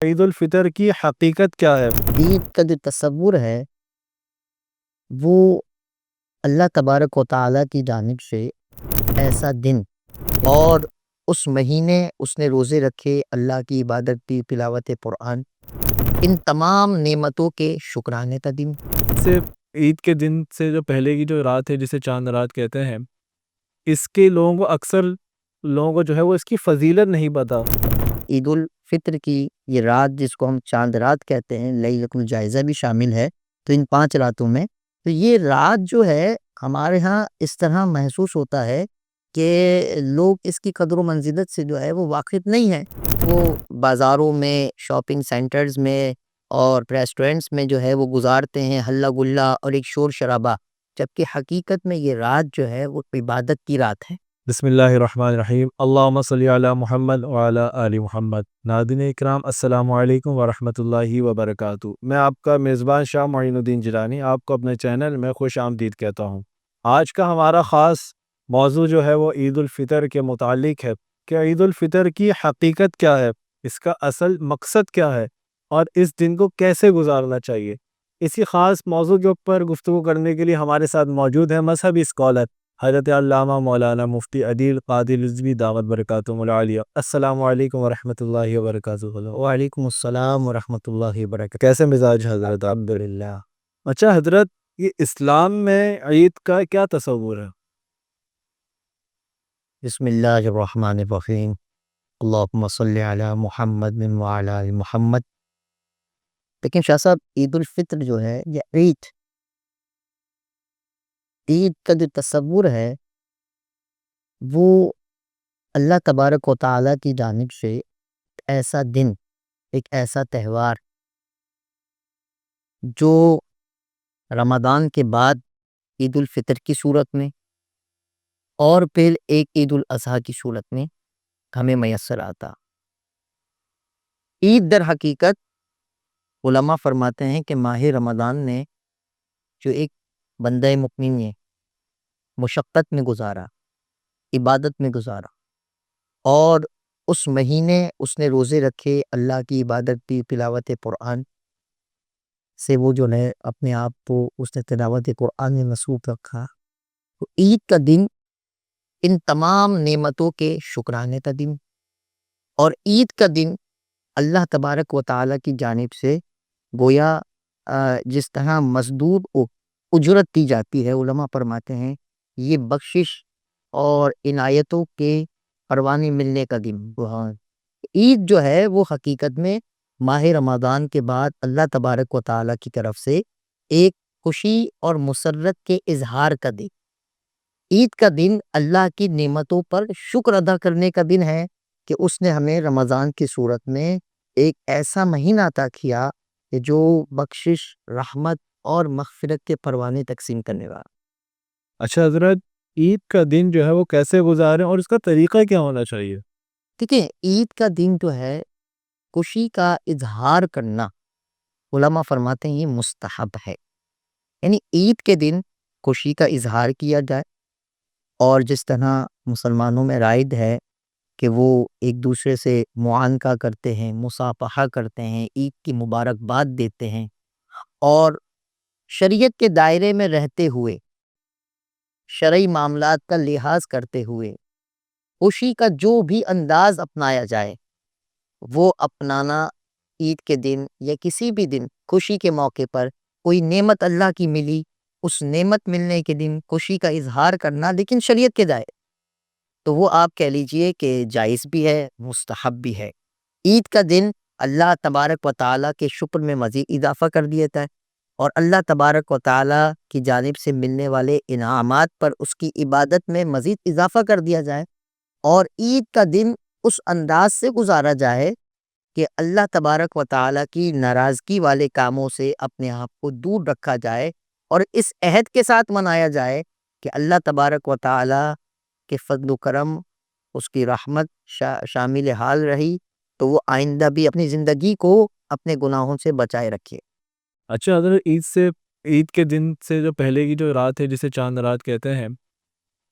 عید الفطر کی حقیقت کیا ہے؟ عید کا جو تصور ہے وہ اللہ تبارک و تعالیٰ کی جانب سے ایسا دن اور اس مہینے اس نے روزے رکھے، اللہ کی عبادت کی، تلاوت قرآن، ان تمام نعمتوں کے شکرانے کا دن۔ سے عید کے دن سے جو پہلے کی جو رات ہے جسے چاند رات کہتے ہیں، اس کے لوگوں کو اکثر لوگوں کو جو ہے وہ اس کی فضیلت نہیں پتا۔ عید الفطر کی یہ رات جس کو ہم چاند رات کہتے ہیں، لیلۃ الجائزہ بھی شامل ہے، تو ان 5 راتوں میں تو یہ رات جو ہے ہمارے ہاں اس طرح محسوس ہوتا ہے کہ لوگ اس کی قدر و منزلت سے جو ہے وہ واقف نہیں ہیں۔ وہ بازاروں میں، شاپنگ سینٹرز میں اور ریسٹورنٹس میں جو ہے وہ گزارتے ہیں ہلہ گلہ اور ایک شور شرابہ، جبکہ حقیقت میں یہ رات جو ہے وہ عبادت کی رات ہے۔ بسم اللہ الرحمن الرحیم، اللہم صلی علی محمد وعلی آل محمد۔ ناظرین اکرام، السلام علیکم ورحمۃ اللہ وبرکاتہ۔ میں آپ کا میزبان شاہ معین الدین جیلانی آپ کو اپنے چینل میں خوش آمدید کہتا ہوں۔ آج کا ہمارا خاص موضوع جو ہے وہ عید الفطر کے متعلق ہے کہ عید الفطر کی حقیقت کیا ہے، اس کا اصل مقصد کیا ہے اور اس دن کو کیسے گزارنا چاہیے۔ اسی خاص موضوع کے اوپر گفتگو کرنے کے لیے ہمارے ساتھ موجود ہیں مذہبی اسکالر حضرت علامہ مولانا مفتی عدیل قادری رضوی دعوت برکاتہم العالیہ۔ السلام علیکم ورحمۃ اللہ وبرکاتہ۔ وعلیکم السلام ورحمۃ اللہ وبرکاتہ۔ کیسے مزاج حضرت؟ الحمدللہ۔ اچھا حضرت، یہ اسلام میں عید کا کیا تصور ہے؟ بسم اللہ الرحمن الرحیم، اللہم صلی علی محمد وعلی آل محمد۔ لیکن شاہ صاحب، عید الفطر جو ہے یہ عید کا جو تصور ہے وہ اللہ تبارک و تعالیٰ کی جانب سے ایسا دن، ایک ایسا تہوار جو رمضان کے بعد عید الفطر کی صورت میں اور پھر ایک عید الاضحیٰ کی صورت میں ہمیں میسر آتا۔ عید در حقیقت علماء فرماتے ہیں کہ ماہ رمضان نے جو ایک بندہ مؤمن نے مشقت میں گزارا، عبادت میں گزارا، اور اس مہینے اس نے روزے رکھے، اللہ کی عبادت کی، تلاوت قرآن سے وہ جو ہے اپنے آپ کو اس نے تلاوت قرآن میں مصروف رکھا، تو عید کا دن ان تمام نعمتوں کے شکرانے کا دن، اور عید کا دن اللہ تبارک و تعالیٰ کی جانب سے گویا جس طرح مزدور کو اجرت دی جاتی ہے، علماء فرماتے ہیں یہ بخشش اور عنایتوں کے پروانے ملنے کا دن۔ عید جو ہے وہ حقیقت میں ماہ رمضان کے بعد اللہ تبارک و تعالیٰ کی طرف سے ایک خوشی اور مسرت کے اظہار کا دن، عید کا دن اللہ کی نعمتوں پر شکر ادا کرنے کا دن ہے کہ اس نے ہمیں رمضان کی صورت میں ایک ایسا مہینہ عطا کیا کہ جو بخشش، رحمت اور مغفرت کے پروانے تقسیم کرنے والا۔ اچھا حضرت، عید کا دن جو ہے وہ کیسے گزاریں اور اس کا طریقہ کیا ہونا چاہیے؟ دیکھیں، عید کا دن جو ہے خوشی کا اظہار کرنا، علماء فرماتے ہیں یہ مستحب ہے، یعنی عید کے دن خوشی کا اظہار کیا جائے، اور جس طرح مسلمانوں میں رائج ہے کہ وہ ایک دوسرے سے معانقہ کرتے ہیں، مصافحہ کرتے ہیں، عید کی مبارکباد دیتے ہیں، اور شریعت کے دائرے میں رہتے ہوئے، شرعی معاملات کا لحاظ کرتے ہوئے خوشی کا جو بھی انداز اپنایا جائے وہ اپنانا، عید کے دن یا کسی بھی دن خوشی کے موقع پر کوئی نعمت اللہ کی ملی، اس نعمت ملنے کے دن خوشی کا اظہار کرنا، لیکن شریعت کے دائرے، تو وہ آپ کہہ لیجئے کہ جائز بھی ہے، مستحب بھی ہے۔ عید کا دن اللہ تبارک و تعالیٰ کے شکر میں مزید اضافہ کر دیتا ہے، اور اللہ تبارک و تعالیٰ کی جانب سے ملنے والے انعامات پر اس کی عبادت میں مزید اضافہ کر دیا جائے، اور عید کا دن اس انداز سے گزارا جائے کہ اللہ تبارک و تعالیٰ کی ناراضگی والے کاموں سے اپنے آپ کو دور رکھا جائے، اور اس عہد کے ساتھ منایا جائے کہ اللہ تبارک و تعالیٰ کے فضل و کرم، اس کی رحمت شامل حال رہی تو وہ آئندہ بھی اپنی زندگی کو اپنے گناہوں سے بچائے رکھے۔ اچھا حضرت، عید کے دن سے جو پہلے کی جو رات ہے جسے چاند رات کہتے ہیں،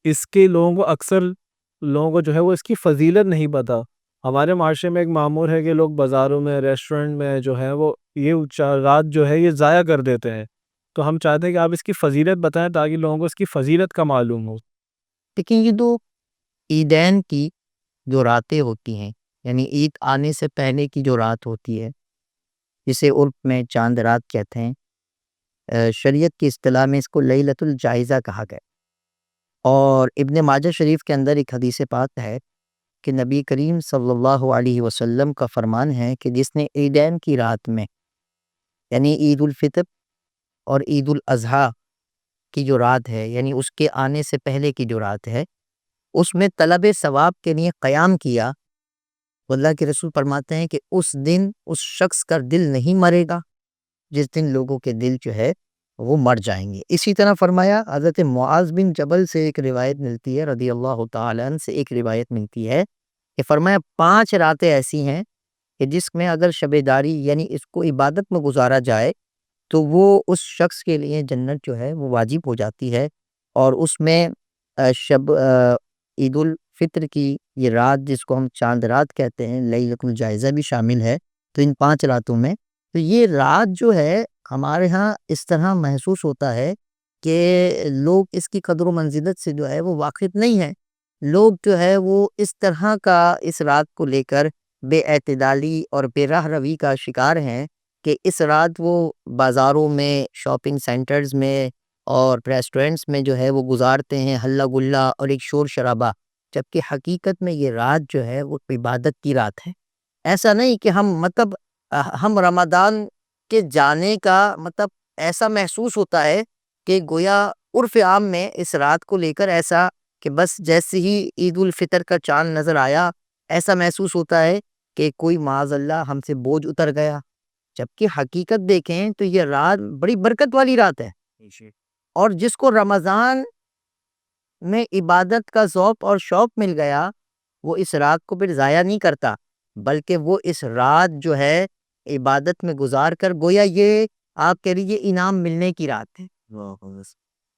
اس کے لوگوں کو اکثر لوگوں کو جو ہے وہ اس کی فضیلت نہیں پتا، ہمارے معاشرے میں ایک معمول ہے کہ لوگ بازاروں میں ریسٹورنٹ میں جو ہے وہ یہ رات جو ہے یہ ضائع کر دیتے ہیں، تو ہم چاہتے ہیں کہ آپ اس کی فضیلت بتائیں تاکہ لوگوں کو اس کی فضیلت کا معلوم ہو۔ لیکن یہ دو عیدین کی جو راتیں ہوتی ہیں، یعنی عید آنے سے پہلے کی جو رات ہوتی ہے، جسے عرف میں چاند رات کہتے ہیں، شریعت کی اصطلاح میں اس کو لیلۃ الجائزہ کہا گیا۔ اور ابن ماجہ شریف کے اندر ایک حدیث پاک ہے کہ نبی کریم صلی اللہ علیہ وسلم کا فرمان ہے کہ جس نے عیدین کی رات میں، یعنی عید الفطر اور عید الاضحیٰ کی جو رات ہے، یعنی اس کے آنے سے پہلے کی جو رات ہے، اس میں طلب ثواب کے لیے قیام کیا، تو اللہ کے رسول فرماتے ہیں کہ اس دن اس شخص کا دل نہیں مرے گا جس دن لوگوں کے دل جو ہے وہ مر جائیں گے۔ اسی طرح فرمایا، حضرت معاذ بن جبل سے ایک روایت ملتی ہے، رضی اللہ تعالیٰ عنہ سے ایک روایت ملتی ہے کہ فرمایا 5 راتیں ایسی ہیں کہ جس میں اگر شب داری یعنی اس کو عبادت میں گزارا جائے تو وہ اس شخص کے لیے جنت جو ہے وہ واجب ہو جاتی ہے۔ اور اس میں عید الفطر کی یہ رات جس کو ہم چاند رات کہتے ہیں، لیلۃ الجائزہ بھی شامل ہے۔ تو ان 5 راتوں میں تو یہ رات جو ہے ہمارے ہاں اس طرح محسوس ہوتا ہے کہ لوگ اس کی قدر و منزلت سے جو ہے وہ واقف نہیں ہیں۔ لوگ جو ہے وہ اس طرح کا اس رات کو لے کر بے اعتدالی اور بے راہ روی کا شکار ہیں کہ اس رات وہ بازاروں میں، شاپنگ سینٹرز میں اور ریسٹورنٹس میں جو ہے وہ گزارتے ہیں، ہلہ گلہ اور ایک شور شرابہ، جبکہ حقیقت میں یہ رات جو ہے وہ عبادت کی رات ہے۔ ایسا نہیں کہ ہم رمضان کے جانے کا ایسا محسوس ہوتا ہے کہ گویا عرف عام میں اس رات کو لے کر ایسا کہ بس جیسے ہی عید الفطر کا چاند نظر آیا ایسا محسوس ہوتا ہے کہ کوئی معاذ اللہ ہم سے بوجھ اتر گیا، جبکہ حقیقت دیکھیں تو یہ رات بڑی برکت والی رات ہے۔ اور جس کو رمضان میں عبادت کا ذوق اور شوق مل گیا وہ اس رات کو پھر ضائع نہیں کرتا، بلکہ وہ اس رات جو ہے عبادت میں گزار کر گویا یہ آپ کہہ لیجیے انعام ملنے کی رات ہے۔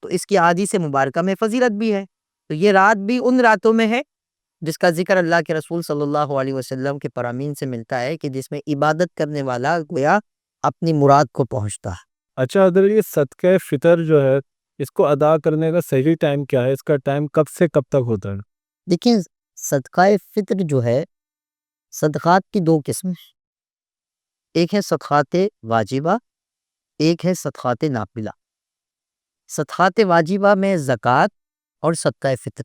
تو اس کی حدیث مبارکہ میں فضیلت بھی ہے۔ تو یہ رات بھی ان راتوں میں ہے جس کا ذکر اللہ کے رسول صلی اللہ علیہ وسلم کے فرامین سے ملتا ہے کہ جس میں عبادت کرنے والا گویا اپنی مراد کو پہنچتا ہے۔ اچھا حضرت، یہ صدقہ فطر جو ہے اس کو ادا کرنے کا صحیح ٹائم کیا ہے؟ اس کا ٹائم کب سے کب تک ہوتا ہے؟ دیکھیں، صدقہ فطر جو ہے صدقات کی 2 قسم، ایک ہے صدقات واجبہ، ایک ہے صدقات نافلہ۔ صدقات واجبہ میں زکوٰۃ اور صدقہ فطر،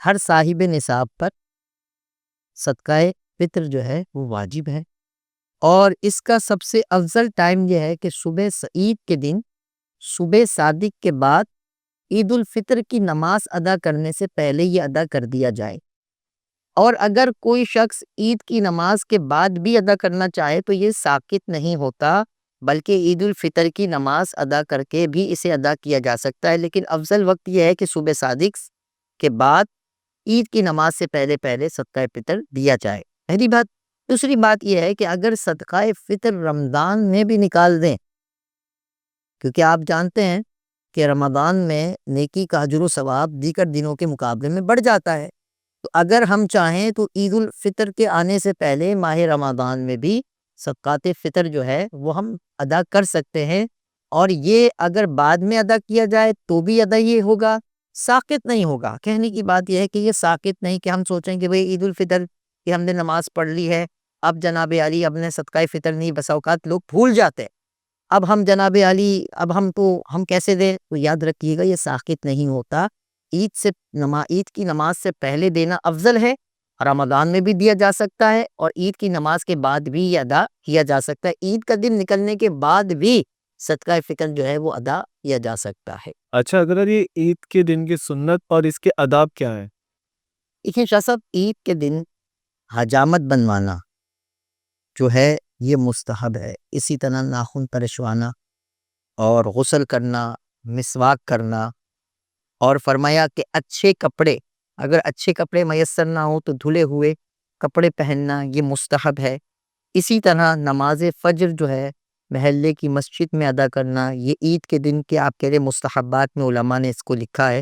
ہر صاحب نصاب پر صدقہ فطر جو ہے وہ واجب ہے۔ اور اس کا سب سے افضل ٹائم یہ ہے کہ صبح عید کے دن صبح صادق کے بعد عید الفطر کی نماز ادا کرنے سے پہلے یہ ادا کر دیا جائے۔ اور اگر کوئی شخص عید کی نماز کے بعد بھی ادا کرنا چاہے تو یہ ساقط نہیں ہوتا، بلکہ عید الفطر کی نماز ادا کر کے بھی اسے ادا کیا جا سکتا ہے، لیکن افضل وقت یہ ہے کہ صبح صادق کے بعد عید کی نماز سے پہلے پہلے صدقہ فطر دیا جائے، پہلی بات۔ دوسری بات یہ ہے کہ اگر صدقہ فطر رمضان میں بھی نکال دیں، کیونکہ آپ جانتے ہیں کہ رمضان میں نیکی کا اجر و ثواب دیگر دنوں کے مقابلے میں بڑھ جاتا ہے، تو اگر ہم چاہیں تو عید الفطر کے آنے سے پہلے ماہ رمضان میں بھی صدقات فطر جو ہے وہ ہم ادا کر سکتے ہیں، اور یہ اگر بعد میں ادا کیا جائے تو بھی ادا یہ ہوگا، ساقط نہیں ہوگا۔ کہنے کی بات یہ ہے کہ یہ ساقط نہیں کہ ہم سوچیں کہ بھئی عید الفطر کہ ہم نے نماز پڑھ لی ہے، اب جناب علی اب نے صدقہ فطر نہیں، بسا اوقات لوگ بھول جاتے ہیں، اب ہم جناب علی اب ہم کیسے دیں؟ تو یاد رکھیے گا یہ ساقط نہیں ہوتا۔ عید کی نماز سے پہلے دینا افضل ہے، رمضان میں بھی دیا جا سکتا ہے اور عید کی نماز کے بعد بھی یہ ادا کیا جا سکتا ہے، عید کا دن نکلنے کے بعد بھی صدقہ فطر جو ہے وہ ادا کیا جا سکتا ہے۔ اچھا حضرت، یہ عید کے دن کی سنت اور اس کے آداب کیا ہیں؟ دیکھیں شاہ صاحب، عید کے دن حجامت بنوانا جو ہے یہ مستحب ہے، اسی طرح ناخن ترشوانا اور غسل کرنا، مسواک کرنا، اور فرمایا کہ اچھے کپڑے، اگر اچھے کپڑے میسر نہ ہو تو دھلے ہوئے کپڑے پہننا یہ مستحب ہے۔ اسی طرح نماز فجر جو ہے محلے کی مسجد میں ادا کرنا، یہ عید کے دن کے آپ کہہ رہے مستحبات میں علماء نے اس کو لکھا ہے۔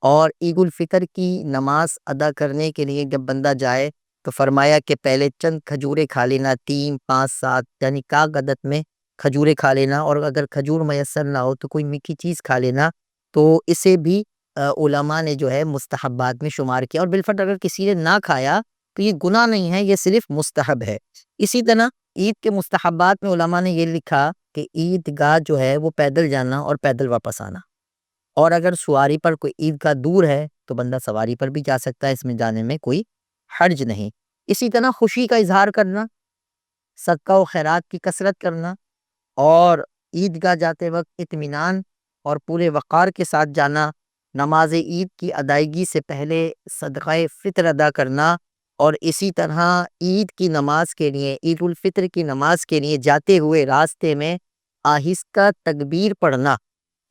اور عید الفطر کی نماز ادا کرنے کے لیے جب بندہ جائے تو فرمایا کہ پہلے چند کھجوریں کھا لینا، 3 5 7 یعنی کاغ عدد میں کھجوریں کھا لینا، اور اگر کھجور میسر نہ ہو تو کوئی میٹھی چیز کھا لینا، تو اسے بھی علماء نے جو ہے مستحبات میں شمار کیا، اور بالفرض اگر کسی نے نہ کھایا تو یہ گناہ نہیں ہے، یہ صرف مستحب ہے۔ اسی طرح عید کے مستحبات میں علماء نے یہ لکھا کہ عید گاہ جو ہے وہ پیدل جانا اور پیدل واپس آنا، اور اگر سواری پر کوئی عید گاہ دور ہے تو بندہ سواری پر بھی جا سکتا ہے، اس میں جانے میں کوئی حرج نہیں۔ اسی طرح خوشی کا اظہار کرنا، صدقہ و خیرات کی کثرت کرنا، اور عید گاہ جاتے وقت اطمینان اور پورے وقار کے ساتھ جانا، نماز عید کی ادائیگی سے پہلے صدقہ فطر ادا کرنا، اور اسی طرح عید کی نماز کے لیے، عید الفطر کی نماز کے لیے جاتے ہوئے راستے میں آہستہ تکبیر پڑھنا،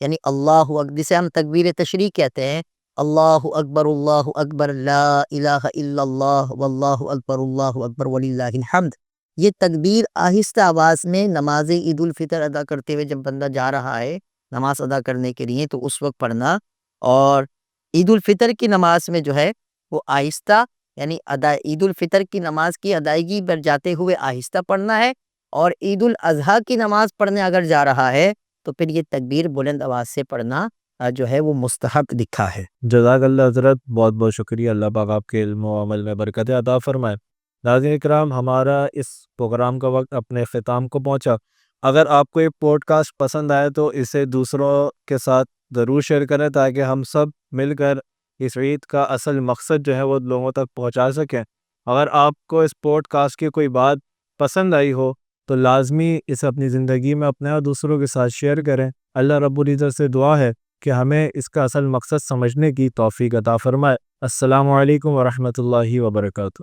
یعنی اللہ اکبر، جسے ہم تکبیر تشریق کہتے ہیں، اللہ اکبر لا الہ الا اللہ واللہ اکبر وللہ الحمد، یہ تکبیر آہستہ آواز میں نماز عید الفطر ادا کرتے ہوئے جب بندہ جا رہا ہے نماز ادا کرنے کے لیے تو اس وقت پڑھنا، اور عید الفطر کی نماز میں جو ہے وہ آہستہ، یعنی عید الفطر کی نماز کی ادائیگی پر جاتے ہوئے آہستہ پڑھنا ہے، اور عید الاضحیٰ کی نماز پڑھنے اگر جا رہا ہے تو پھر یہ تکبیر بلند آواز سے پڑھنا جو ہے وہ مستحب لکھا ہے۔ جزاک اللہ حضرت، بہت بہت شکریہ، اللہ پاک آپ کے علم و عمل میں برکت عطا فرمائے۔ ناظرین اکرام، ہمارا اس پروگرام کا وقت اپنے اختتام کو پہنچا۔ اگر آپ کو یہ پوڈ کاسٹ پسند آئے تو اسے دوسروں کے ساتھ ضرور شیئر کریں تاکہ ہم سب مل کر اس عید کا اصل مقصد جو ہے وہ لوگوں تک پہنچا سکیں۔ اگر آپ کو اس پوڈ کاسٹ کی کوئی بات پسند آئی ہو تو لازمی اسے اپنی زندگی میں اپنے اور دوسروں کے ساتھ شیئر کریں۔ اللہ رب العزت سے دعا ہے کہ ہمیں اس کا اصل مقصد سمجھنے کی توفیق عطا فرمائے۔ السلام علیکم ورحمۃ اللہ وبرکاتہ۔